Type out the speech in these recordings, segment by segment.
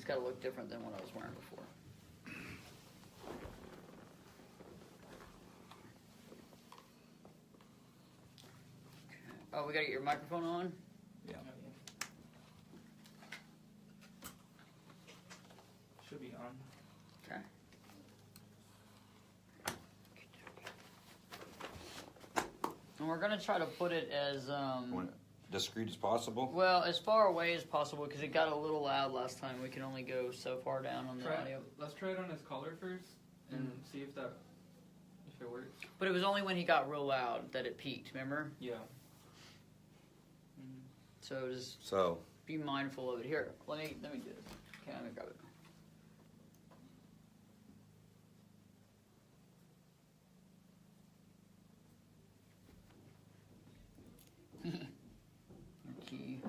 got to look different than what I was wearing before. Oh, we got to get your microphone on? Yeah. Should be on. Okay. And we're going to try to put it as, Discreet as possible. well, as far away as possible because it got a little loud last time. We can only go so far down on the audio. Let's try it on his collar first and see if it works. But it was only when he got real loud that it peaked, remember? Yeah. So just So, be mindful of it. Here, let me do it. Okay, let me grab it. Key.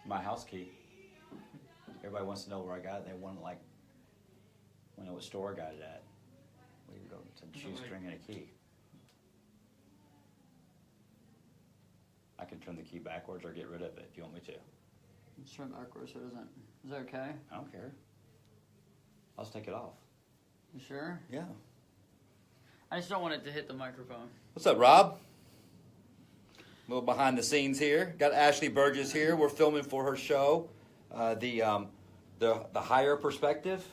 my house key. Everybody wants to know where I got it. They want like, want to know what store I got it at. We go to shoestring and a key. I can turn the key backwards or get rid of it if you want me to. Let's turn it backwards so it doesn't. Is that okay? I don't care. I'll just take it off. You sure? Yeah. I just don't want it to hit the microphone. What's up, Rob? A little behind the scenes here. Got Ashley Burgess here. We're filming for her show, the Higher Perspective.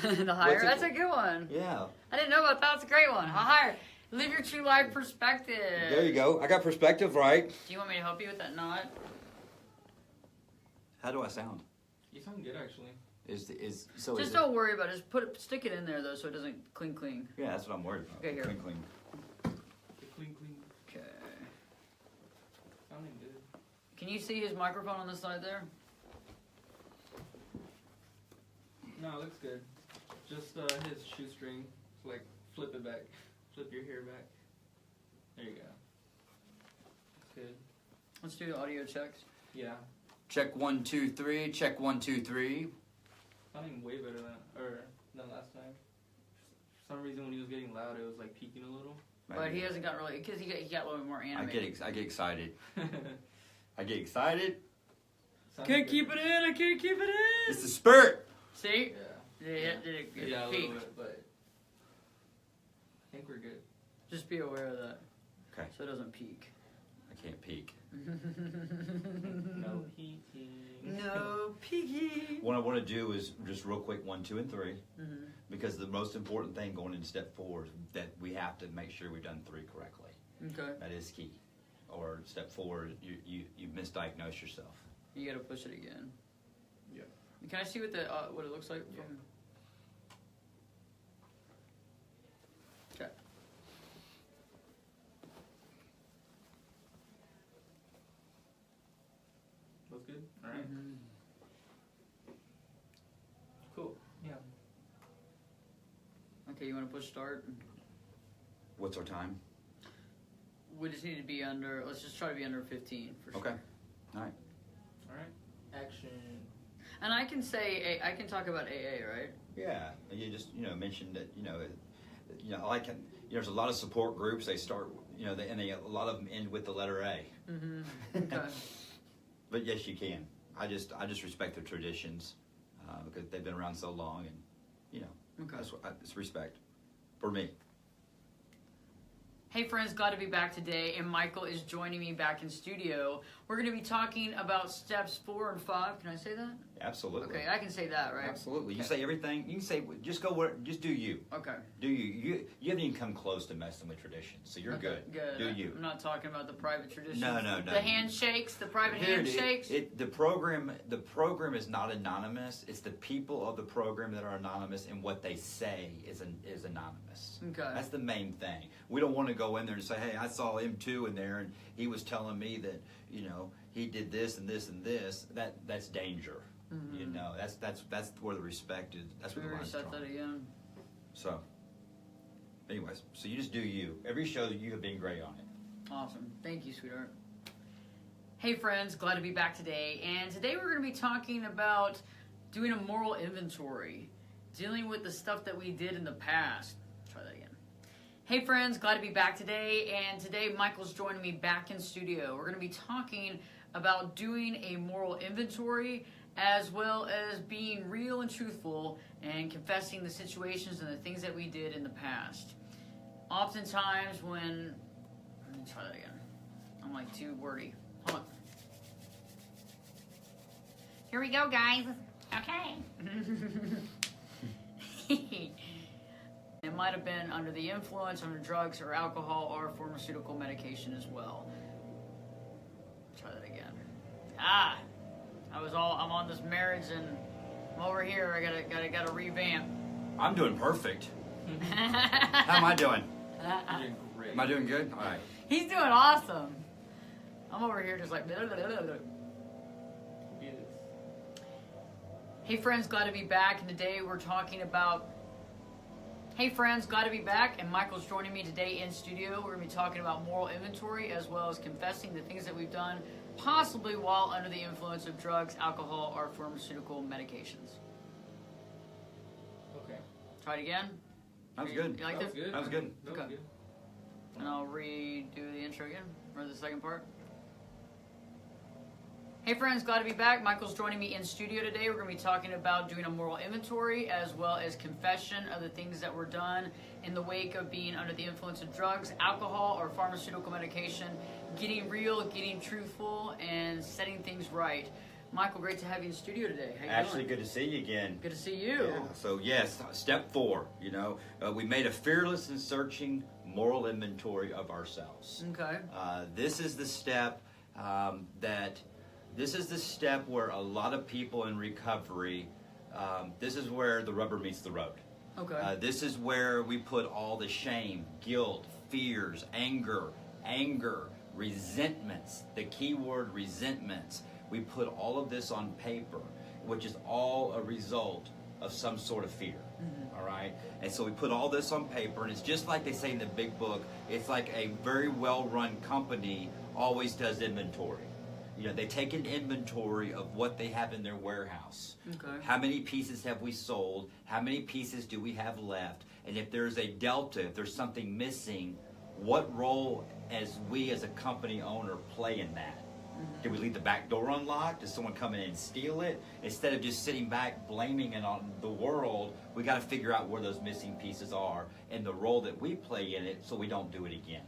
The higher. What's it- That's a good one. Yeah. I didn't know about that. That's a great one. Higher. Live your true life perspective. There you go. I got perspective right. Do you want me to help you with that knot? How do I sound? You sound good, actually. Just don't worry about it. Just stick it in there though, so it doesn't cling. Yeah, that's what I'm worried about. Okay, here. Cling, cling. Clean. Okay. Sounding good. Can you see his microphone on the side there? No, it looks good. Just his shoestring. Like, flip it back. Flip your hair back. There you go. That's good. Let's do audio checks. Yeah. Check 1, 2, 3. Check 1, 2, 3. Sounding way better than last time. For some reason, when he was getting loud, it was like peaking a little. But he hasn't gotten really, because he got a little bit more animated. I get excited. I get excited. Can't keep it in, I can't keep it in! It's the spirit. See? Yeah. Did it Yeah, a peak? little bit, but I think we're good. Just be aware of that. Okay. So it doesn't peak. I can't peek. No peaking. No peaking. What I want to do is just real quick 1, 2, and 3. Mm-hmm. Because the most important thing going into step 4 is that we have to make sure we've done 3 correctly. Okay. That is key. Or step 4, you misdiagnose yourself. You gotta push it again. Yeah. Can I see what what it looks like? Yeah. Okay. Looks good? Alright. Mm-hmm. Cool. Yeah. Okay, you wanna push start? What's our time? We just need to be under, let's just try to be under 15 for sure. Okay. All right. Alright. Action. And I can say, I can talk about AA, right? Yeah. You just mentioned that there's a lot of support groups. They start a lot of them end with the letter A. Mm-hmm. Okay. But yes, you can. I just respect the traditions because they've been around so long, and Okay. it's respect for me. Hey friends, glad to be back today, and Michael is joining me back in studio. We're going to be talking about steps 4 and 5. Can I say that? Absolutely. Okay, I can say that, right? Absolutely. You Okay. say everything. You can say just do you. Okay. Do you. You haven't even come close to messing with traditions, so you're Okay, good. Do you. I'm not talking about the private traditions. No. The handshakes, the private Here it is. handshakes. The program is not anonymous. It's the people of the program that are anonymous, and what they say is anonymous. Okay. That's the main thing. We don't want to go in there and say, hey, I saw M2 in there, and he was telling me that he did this and this and this. That's danger. Mm-hmm. That's where the respect is. That's where the line's Reset drawn. that again. So, anyways, so you just do you. Every show that you have been great on it. Awesome. Thank you, sweetheart. Hey friends, glad to be back today. And today we're going to be talking about doing a moral inventory, dealing with the stuff that we did in the past. Try that again. Hey friends, glad to be back today. And today Michael's joining me back in studio. We're going to be talking about doing a moral inventory as well as being real and truthful and confessing the situations and the things that we did in the past. Oftentimes when, let me try that again. I'm like too wordy. Hold on. Here we go, guys. Okay. It might have been under the influence, under drugs or alcohol or pharmaceutical medication as well. Try that again. I'm on this marriage and I'm over here. I gotta revamp. I'm doing perfect. How am I doing? You're doing great. Am I doing good? All right. He's doing awesome. I'm over here just like. Blah, blah, blah, blah. Yes. Hey friends, glad to be back. And today we're talking about. Hey friends, glad to be back. And Michael's joining me today in studio. We're gonna be talking about moral inventory as well as confessing the things that we've done, possibly while under the influence of drugs, alcohol, or pharmaceutical medications. Okay. Try it again. That was good. You like That was this? good. That was good. That was Okay. good. And I'll redo the intro again, or the second part. Hey friends, glad to be back. Michael's joining me in studio today. We're going to be talking about doing a moral inventory as well as confession of the things that were done in the wake of being under the influence of drugs, alcohol, or pharmaceutical medication, getting real, getting truthful, and setting things right. Michael, great to have you in studio today. How you Actually, doing? good to see you again. Good to see you. Yeah. So yes, step 4. We made a fearless and searching moral inventory of ourselves. Okay. This is the step This is the step where a lot of people in recovery. This is where the rubber meets the road. Okay. This is where we put all the shame, guilt, fears, anger, resentments. The key word resentments. We put all of this on paper, which is all a result of some sort of fear. All right? And so we put all this on paper, and it's just like they say in the big book, it's like a very well-run company always does inventory. They take an inventory of what they have in their warehouse. Okay. How many pieces have we sold? How many pieces do we have left? And if there's a delta, if there's something missing, what role as we as a company owner play in that? Do we leave the back door unlocked? Does someone come in and steal it? Instead of just sitting back blaming it on the world, we got to figure out where those missing pieces are and the role that we play in it so we don't do it again.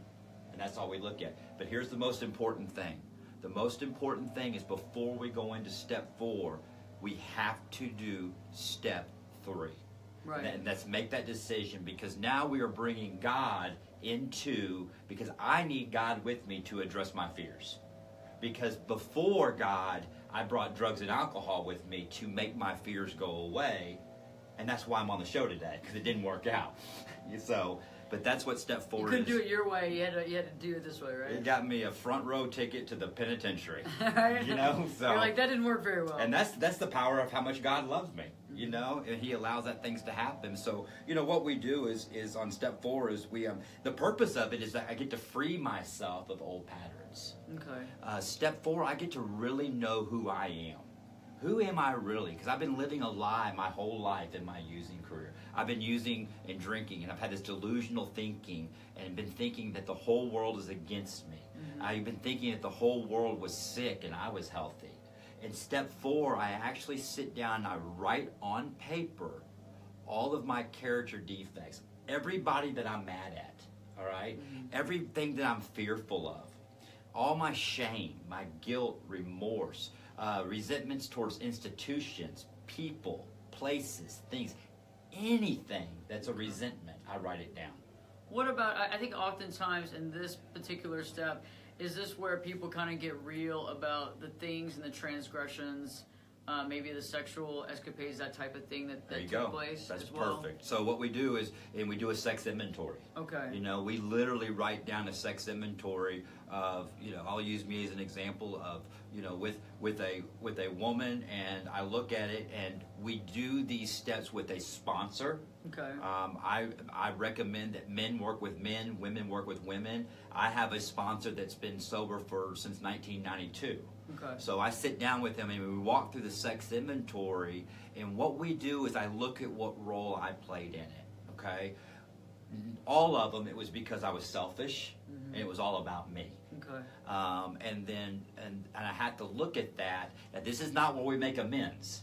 And that's all we look at. But here's the most important thing. The most important thing is before we go into step 4, we have to do step 3. Right. And let's make that decision, because now we are bringing God into, because I need God with me to address my fears. Because before God, I brought drugs and alcohol with me to make my fears go away. And that's why I'm on the show today, because it didn't work out. But that's what step 4 is. You couldn't do it your way. You had to do it this way, right? It got me a front row ticket to the penitentiary. Right? So You're like, that didn't work very well. and that's the power of how much God loves me, and He allows that things to happen. So what we do is on step 4 is we the purpose of it is that I get to free myself of old patterns. Okay. Step 4, I get to really know who I am. Who am I really? Because I've been living a lie my whole life in my using career. I've been using and drinking, and I've had this delusional thinking and been thinking that the whole world is against me. I've been thinking that the whole world was sick and I was healthy. In step 4, I actually sit down and I write on paper all of my character defects, everybody that I'm mad at, all right? Everything that I'm fearful of, all my shame, my guilt, remorse, resentments towards institutions, people, places, things, anything that's a resentment, I write it down. What about, I think oftentimes in this particular step, is this where people kind of get real about the things and the transgressions, maybe the sexual escapades, that type of thing that There you took go. place That's as well? perfect. So what we do is, we do a sex inventory. Okay. We literally write down a sex inventory of, I'll use me as an example of, with a woman, and I look at it, and we do these steps with a sponsor. Okay. I recommend that men work with men, women work with women. I have a sponsor that's been sober since 1992. Okay. So I sit down with him and we walk through the sex inventory, and what we do is I look at what role I played in it, okay? All of them, it was because I was selfish, and it was all about me. Okay. And I had to look at that. Now, this is not where we make amends.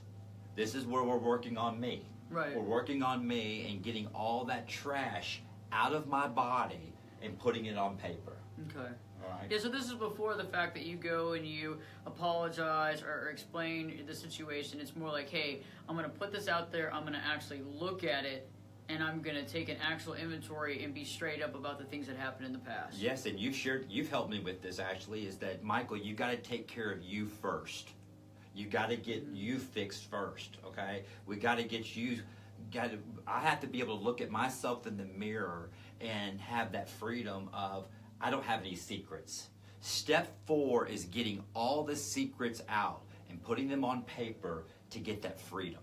This is where we're working on me. Right. We're working on me and getting all that trash out of my body and putting it on paper. Okay. All right. Yeah, so this is before the fact that you go and you apologize or explain the situation. It's more like, hey, I'm going to put this out there. I'm going to actually look at it, and I'm going to take an actual inventory and be straight up about the things that happened in the past. Yes, and you've helped me with this actually, is that, Michael, you got to take care of you first. You got to get you fixed first, okay? We got to get you, I have to be able to look at myself in the mirror and have that freedom of, I don't have any secrets. Step 4 is getting all the secrets out and putting them on paper to get that freedom.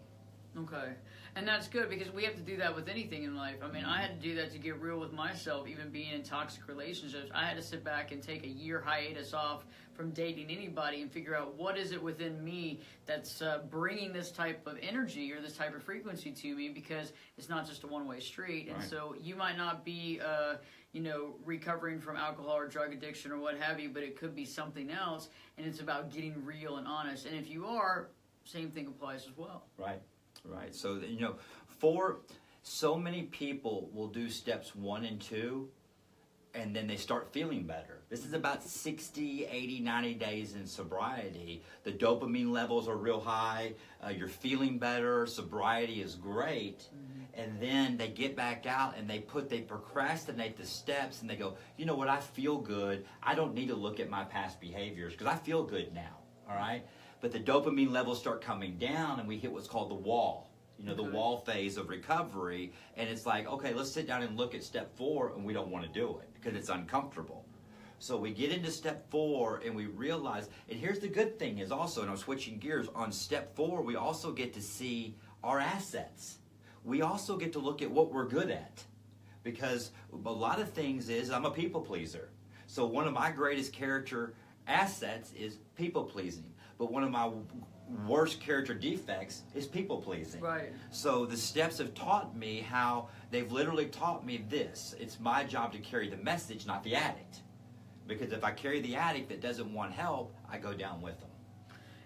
Okay. And that's good because we have to do that with anything in life. I mean, I had to do that to get real with myself, even being in toxic relationships. I had to sit back and take a year hiatus off from dating anybody and figure out what is it within me that's bringing this type of energy or this type of frequency to me, because it's not just a one-way street. And Right. so you might not be, recovering from alcohol or drug addiction or what have you, but it could be something else, and it's about getting real and honest. And if you are, same thing applies as well. Right. Right. So, for so many people will do steps 1 and 2, and then they start feeling better. This is about 60, 80, 90 days in sobriety. The dopamine levels are real high. You're feeling better. Sobriety is great. Mm-hmm. And then they get back out and they procrastinate the steps, and they go, you know what, I feel good. I don't need to look at my past behaviors because I feel good now. All right. But the dopamine levels start coming down, and we hit what's called the wall. The wall phase of recovery. And it's like, okay, let's sit down and look at step 4, and we don't want to do it because it's uncomfortable. So we get into step 4, and we realize, and here's the good thing is also, and I'm switching gears, on step 4, we also get to see our assets. We also get to look at what we're good at. Because a lot of things is, I'm a people pleaser. So one of my greatest character assets is people pleasing. But one of my worst character defects is people pleasing. Right. So the steps have taught me how, they've literally taught me this. It's my job to carry the message, not the addict. Because if I carry the addict that doesn't want help, I go down with them.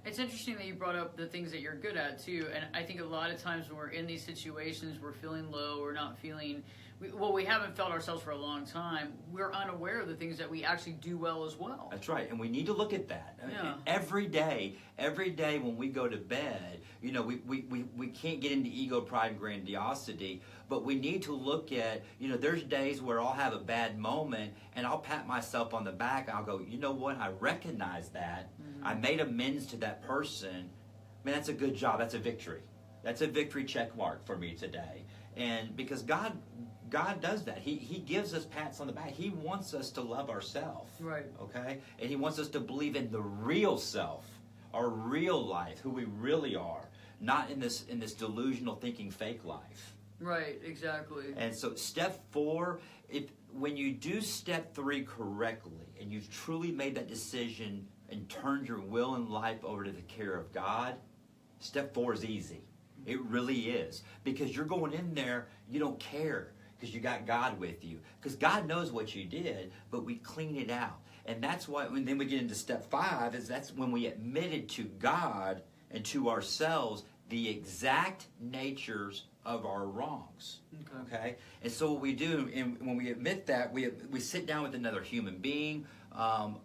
It's interesting that you brought up the things that you're good at too, and I think a lot of times when we're in these situations, we're feeling low, we're not feeling, we haven't felt ourselves for a long time. We're unaware of the things that we actually do well as well. That's right, and we need to look at that. Yeah. Every day when we go to bed, we can't get into ego, pride, and grandiosity, but we need to look at, there's days where I'll have a bad moment, and I'll pat myself on the back, and I'll go, you know what, I recognize that. Mm-hmm. I made amends to that person. Man, that's a good job. That's a victory. That's a victory check mark for me today. And because God does that. He gives us pats on the back. He wants us to love ourselves. Right. Okay? And he wants us to believe in the real self, our real life, who we really are, not in this delusional thinking fake life. Right, exactly. And so step 4, when you do step 3 correctly and you've truly made that decision and turned your will and life over to the care of God, step 4 is easy. It really is. Because you're going in there, you don't care. Because you got God with you. Because God knows what you did, but we clean it out. And that's why, when then we get into step 5, is that's when we admitted to God and to ourselves the exact natures of our wrongs. Okay? And so what we do, and when we admit that, we sit down with another human being.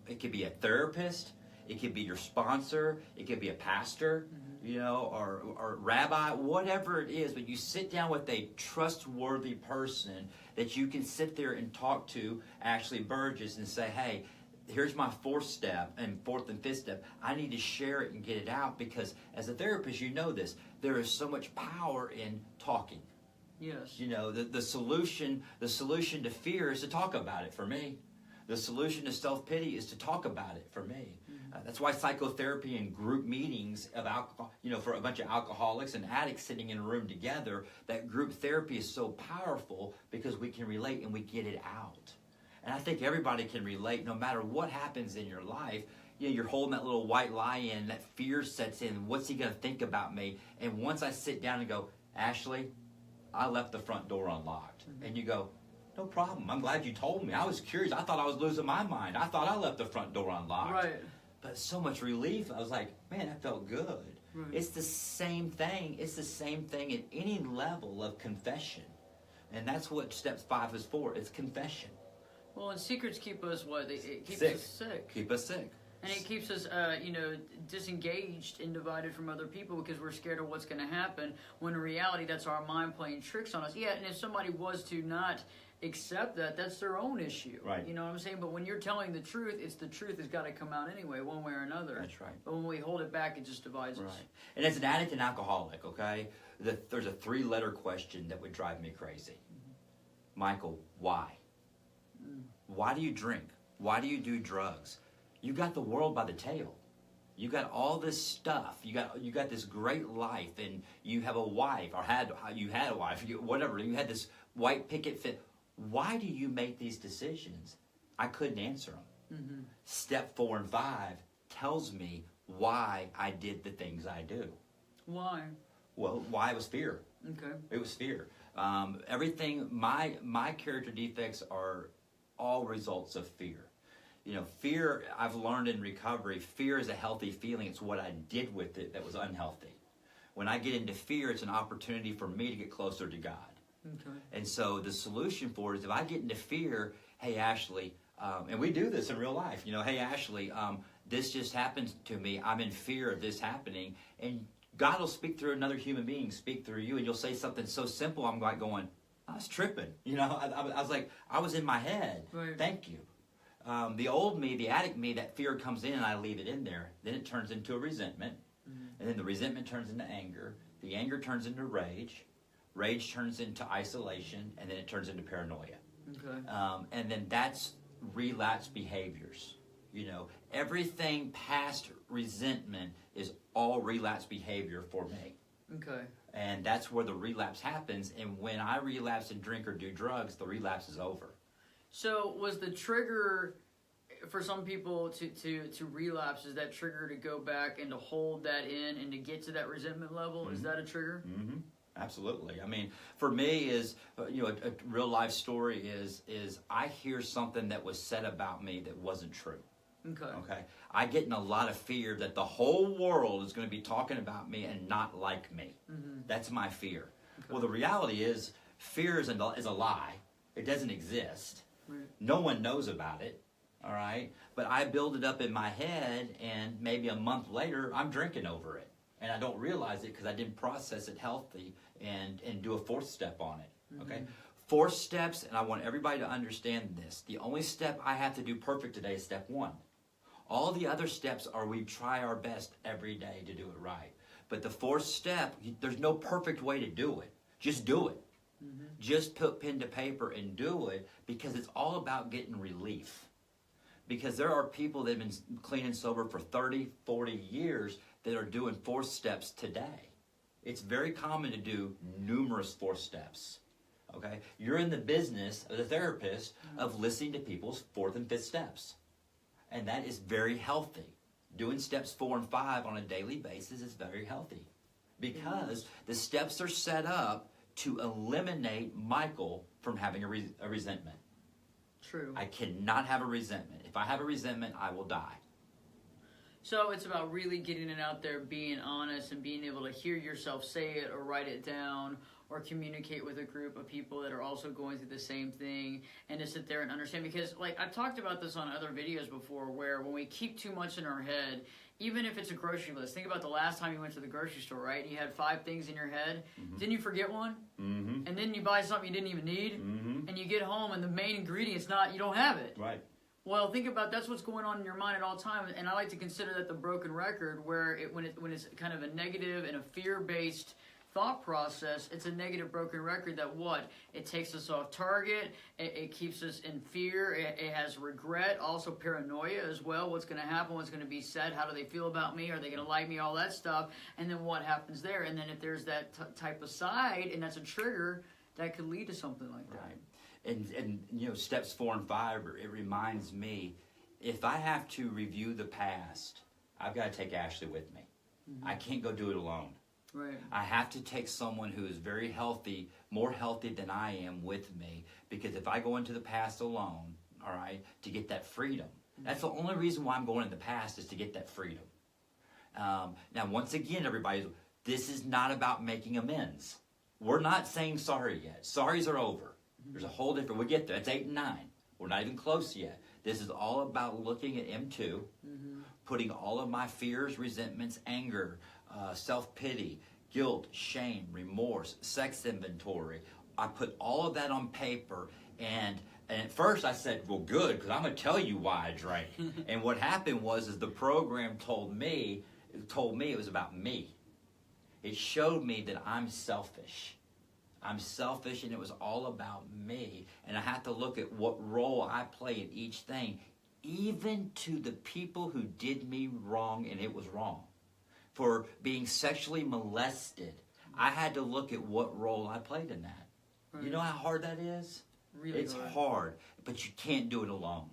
It could be a therapist. It could be your sponsor. It could be a pastor. Or rabbi, whatever it is, but you sit down with a trustworthy person that you can sit there and talk to, Ashley Burgess, and say, hey, here's my 4th step and 4th and 5th step. I need to share it and get it out, because as a therapist, you know this, there is so much power in talking. Yes. The solution to fear is to talk about it for me. The solution to self-pity is to talk about it for me. That's why psychotherapy and group meetings of alcohol, for a bunch of alcoholics and addicts sitting in a room together, that group therapy is so powerful, because we can relate and we get it out. And I think everybody can relate, no matter what happens in your life. You're holding that little white lie in, that fear sets in. What's he going to think about me? And once I sit down and go, Ashley, I left the front door unlocked. Mm-hmm. And you go, No problem. I'm glad you told me. I was curious. I thought I was losing my mind. I thought I left the front door unlocked. Right. But so much relief. I was like, man, that felt good. Right. It's the same thing. It's the same thing at any level of confession. And that's what steps 5 is for. It's confession. Well, and secrets keep us what? It keeps Sick. us sick. Keep us sick. And it keeps us, disengaged and divided from other people because we're scared of what's going to happen. When in reality, that's our mind playing tricks on us. Yeah, and if somebody was to not accept that, that's their own issue. Right. You know what I'm saying? But when you're telling the truth, it's the truth has got to come out anyway, one way or another. That's right. But when we hold it back, it just divides us. Right. And as an addict and alcoholic, okay, there's a 3-letter question that would drive me crazy. Mm-hmm. Michael, why? Why do you drink? Why do you do drugs? You got the world by the tail. You got all this stuff. You got this great life, and you have a wife, or you had a wife, whatever. You had this white picket fence. Why do you make these decisions? I couldn't answer them. Mm-hmm. Step 4 and 5 tells me why I did the things I do. Why? Well, why was fear. Okay. It was fear. Everything. My character defects are all results of fear. You know, fear, I've learned in recovery, fear is a healthy feeling. It's what I did with it that was unhealthy. When I get into fear, it's an opportunity for me to get closer to God. Okay. And so the solution for it is if I get into fear, hey, Ashley, and we do this in real life, you know, hey, Ashley, this just happened to me. I'm in fear of this happening. And God will speak through another human being, speak through you, and you'll say something so simple, I'm like going, I was tripping. You know, I was like, I was in my head. Right. Thank you. The old me, the addict me, that fear comes in and I leave it in there. Then it turns into a resentment. Mm-hmm. And then the resentment turns into anger. The anger turns into rage. Rage turns into isolation. And then it turns into paranoia. Okay. And then that's relapse behaviors. You know, everything past resentment is all relapse behavior for me. Okay. And that's where the relapse happens. And when I relapse and drink or do drugs, the relapse is over. So was the trigger for some people to relapse, is that trigger to go back and to hold that in and to get to that resentment level? Mm-hmm. Is that a trigger? Mm-hmm. Absolutely. I mean, for me, is a real life story is I hear something that was said about me that wasn't true. Okay. I get in a lot of fear that the whole world is going to be talking about me and not like me. Mm-hmm. That's my fear. Okay. Well, the reality is fear is a lie. It doesn't exist. Right. No one knows about it, all right? But I build it up in my head, and maybe a month later, I'm drinking over it. And I don't realize it because I didn't process it healthy and do a 4th step on it, okay? 4 steps, and I want everybody to understand this. The only step I have to do perfect today is step 1. All the other steps are we try our best every day to do it right. But the 4th step, there's no perfect way to do it. Just do it. Mm-hmm. Just put pen to paper and do it, because it's all about getting relief. Because there are people that have been clean and sober for 30, 40 years that are doing 4th steps today. It's very common to do numerous 4th steps. Okay? You're in the business as a therapist of listening to people's 4th and 5th steps. And that is very healthy. Doing steps 4 and 5 on a daily basis is very healthy. Because the steps are set up to eliminate Michael from having a resentment. True. I cannot have a resentment. If I have a resentment, I will die. So it's about really getting it out there, being honest, and being able to hear yourself say it or write it down or communicate with a group of people that are also going through the same thing, and to sit there and understand. Because, like, I've talked about this on other videos before, where when we keep too much in our head, even if it's a grocery list, think about the last time you went to the grocery store, right? And you had 5 things in your head. Mm-hmm. Didn't you forget one? Mm-hmm. And then you buy something you didn't even need, mm-hmm. and you get home and the main ingredient's you don't have it. Right. Well, think about that's what's going on in your mind at all times, and I like to consider that the broken record, where when it's kind of a negative and a fear-based thought process, it's a negative broken record that it takes us off target, it keeps us in fear, it has regret, also paranoia as well. What's going to happen, what's going to be said, how do they feel about me, are they going to like me, all that stuff, and then what happens there. And then if there's that type of side, and that's a trigger, that could lead to something like that. Right. And you know, steps 4 and 5, it reminds me, if I have to review the past, I've got to take Ashley with me. Mm-hmm. I can't go do it alone. Right. I have to take someone who is very healthy, more healthy than I am with me, because if I go into the past alone, all right, to get that freedom, that's the only reason why I'm going in the past, is to get that freedom. Now, once again, everybody, this is not about making amends. We're not saying sorry yet. Sorries are over. There's a whole different, we get there. It's 8 and 9. We're not even close yet. This is all about looking at M2, putting all of my fears, resentments, anger, self-pity, guilt, shame, remorse, sex inventory. I put all of that on paper, and at first I said, well, good, because I'm going to tell you why I drank. And what happened was the program told me it was about me. It showed me that I'm selfish. I'm selfish, and it was all about me. And I have to look at what role I play in each thing, even to the people who did me wrong, and it was wrong. For being sexually molested, I had to look at what role I played in that. Right. You know how hard that is? Really It's hard, but you can't do it alone.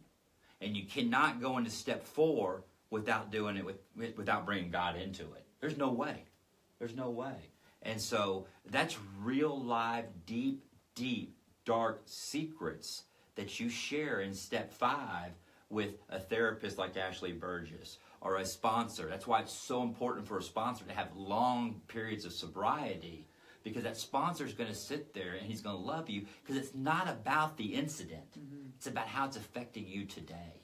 And you cannot go into step 4 without doing it without bringing God into it. There's no way. There's no way. And so that's real, live, deep, dark secrets that you share in step 5 with a therapist like Ashley Burgess or a sponsor. That's why it's so important for a sponsor to have long periods of sobriety, because that sponsor is going to sit there and he's going to love you, because it's not about the incident. It's about how it's affecting you today.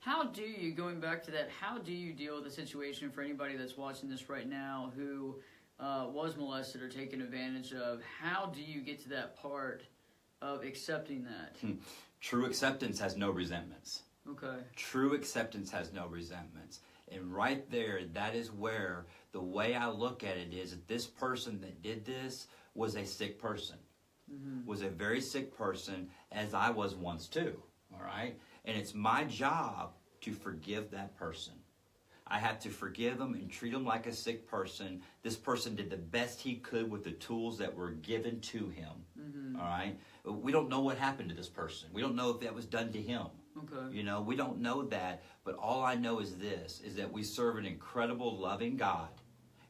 How do you, going back to that, how do you deal with the situation for anybody that's watching this right now who was molested or taken advantage of? How do you get to that part of accepting that? True acceptance has no resentments. Okay. True acceptance has no resentments. And right there, that is where the way I look at it is that this person that did this was a sick person. Was a very sick person, as I was once too. All right? And it's my job to forgive that person. I have to forgive them and treat them like a sick person. This person did the best he could with the tools that were given to him. All right? We don't know what happened to this person. We don't know if that was done to him. Okay. You know, we don't know that. But all I know is this, is that we serve an incredible, loving God.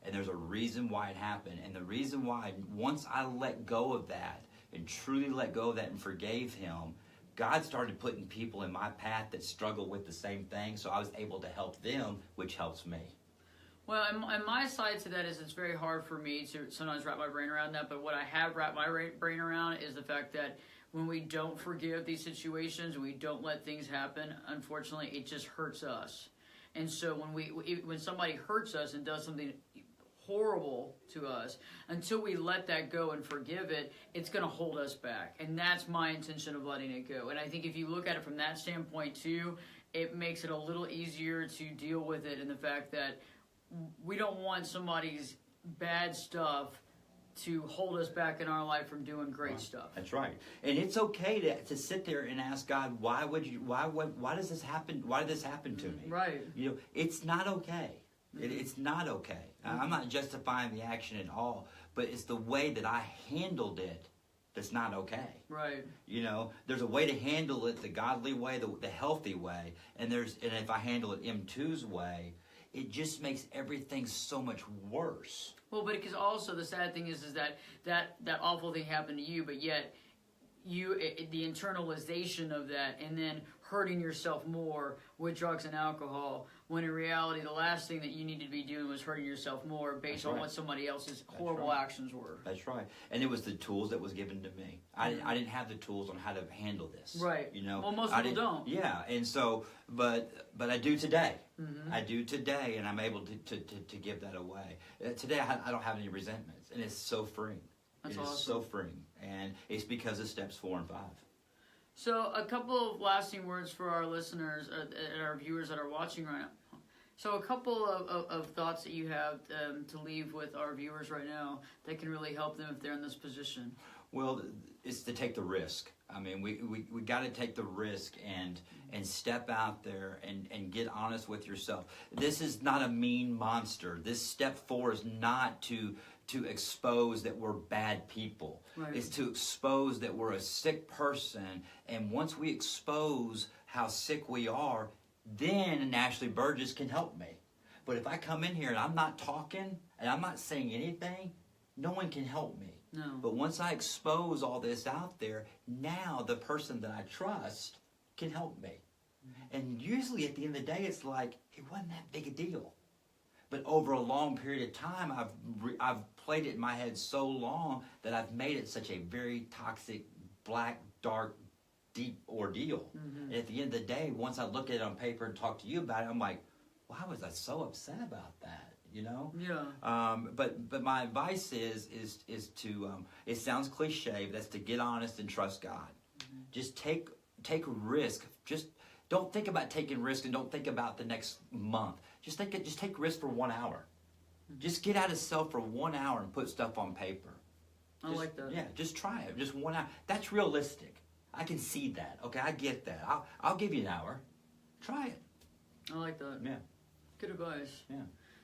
And there's a reason why it happened. And the reason why, once I let go of that and truly let go of that and forgave him, God started putting people in my path that struggle with the same thing, so I was able to help them, which helps me. Well, and my side to that is it's very hard for me to sometimes wrap my brain around that, but what I have wrapped my brain around is the fact that when we don't forgive these situations, we don't let things happen, unfortunately, it just hurts us. And so when somebody hurts us and does something horrible to us, until we let that go and forgive it, it's going to hold us back. And that's my intention of letting it go. And I think if you look at it from that standpoint too, it makes it a little easier to deal with it in the fact that we don't want somebody's bad stuff to hold us back in our life from doing great stuff. That's right. And it's okay to sit there and ask God, why does this happen? Why did this happen to me? Right. You know, it's not okay. It's not okay. I'm not justifying the action at all, but it's the way that I handled it that's not okay. Right. You know, there's a way to handle it the godly way, the healthy way, and if I handle it M2's way, it just makes everything so much worse. Well, but because also the sad thing is that awful thing happened to you, but yet the internalization of that, and then hurting yourself more with drugs and alcohol, when in reality the last thing that you needed to be doing was hurting yourself more based on what somebody else's horrible actions were. That's right. And it was the tools that was given to me. I didn't have the tools on how to handle this. Right. You know. Well, most people don't. Yeah, and so, but I do today. I do today, and I'm able to give that away. Today I don't have any resentments, and it's so freeing. It is so freeing, and it's because of steps 4 and 5. So a couple of lasting words for our listeners and our viewers that are watching right now. So a couple of thoughts that you have to leave with our viewers right now that can really help them if they're in this position. Well, it's to take the risk. I mean, we got to take the risk and step out there and get honest with yourself. This is not a mean monster. This step 4 is not to expose that we're bad people. Right. It's to expose that we're a sick person. And once we expose how sick we are, then Ashley Burgess can help me. But if I come in here and I'm not talking and I'm not saying anything, no one can help me. No. But once I expose all this out there, now the person that I trust can help me. And usually at the end of the day, it's like, it wasn't that big a deal. But over a long period of time, I've played it in my head so long that I've made it such a very toxic, black, dark, deep ordeal. And at the end of the day, once I look at it on paper and talk to you about it, I'm like, why was I so upset about that? You know? Yeah. But my advice is to it sounds cliche, but that's to get honest and trust God. Just take risk. Just don't think about taking risk and don't think about the next month. Just take risk for 1 hour. Just get out of self for 1 hour and put stuff on paper. I like that. Yeah, just try it. Just 1 hour. That's realistic. I can see that. Okay, I get that. I'll give you an hour. Try it. I like that. Yeah. Good advice. Yeah.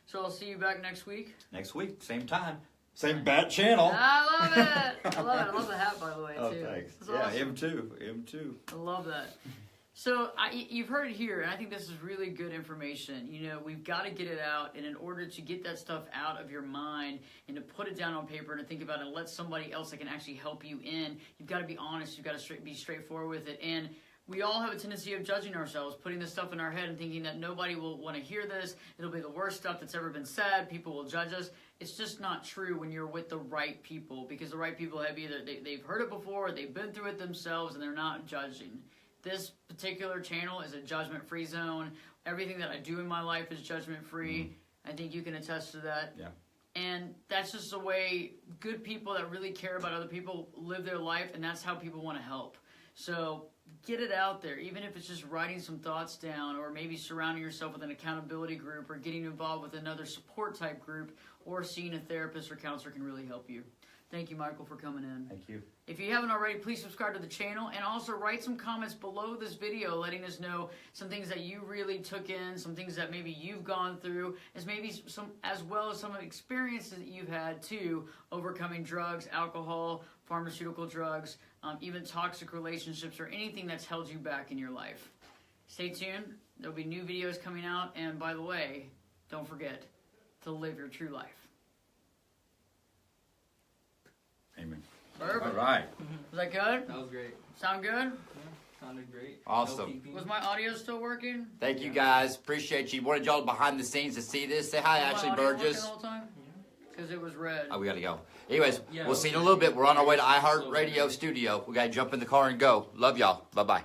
So I'll see you back next week. Next week, same time, same bat channel. I love it. I love it. I love the hat, by the way, Oh, too. thanks. That's Yeah, awesome. him too. I love that. So you've heard it here, and I think this is really good information. You know, we've got to get it out, and in order to get that stuff out of your mind and to put it down on paper and to think about it and let somebody else that can actually help you in, you've got to be honest. You've got to be straightforward with it. And we all have a tendency of judging ourselves, putting this stuff in our head and thinking that nobody will want to hear this. It'll be the worst stuff that's ever been said. People will judge us. It's just not true when you're with the right people, because the right people have either they've heard it before, they've been through it themselves, and they're not judging. This particular channel is a judgment-free zone. Everything that I do in my life is judgment-free. I think you can attest to that. Yeah. And that's just the way good people that really care about other people live their life, and that's how people want to help. So get it out there, even if it's just writing some thoughts down, or maybe surrounding yourself with an accountability group, or getting involved with another support type group, or seeing a therapist or counselor can really help you. Thank you, Michael, for coming in. Thank you. If you haven't already, please subscribe to the channel, and also write some comments below this video letting us know some things that you really took in, some things that maybe you've gone through, as well as some experiences that you've had too, overcoming drugs, alcohol, pharmaceutical drugs, even toxic relationships, or anything that's held you back in your life. Stay tuned. There'll be new videos coming out, and by the way, don't forget to live your true life. Amen. Perfect. All right. Was that good? That was great. Sound good? Yeah, sounded great. Awesome. No peeping. Was my audio still working? Thank you guys. Appreciate you. Wanted y'all behind the scenes to see this. Say hi, Was my Ashley audio working Burgess. the whole time? Because it was red. Oh, we gotta go. Anyways, Yeah, we'll see you in a little bit. We're on our way to iHeartRadio studio. We gotta jump in the car and go. Love y'all. Bye bye.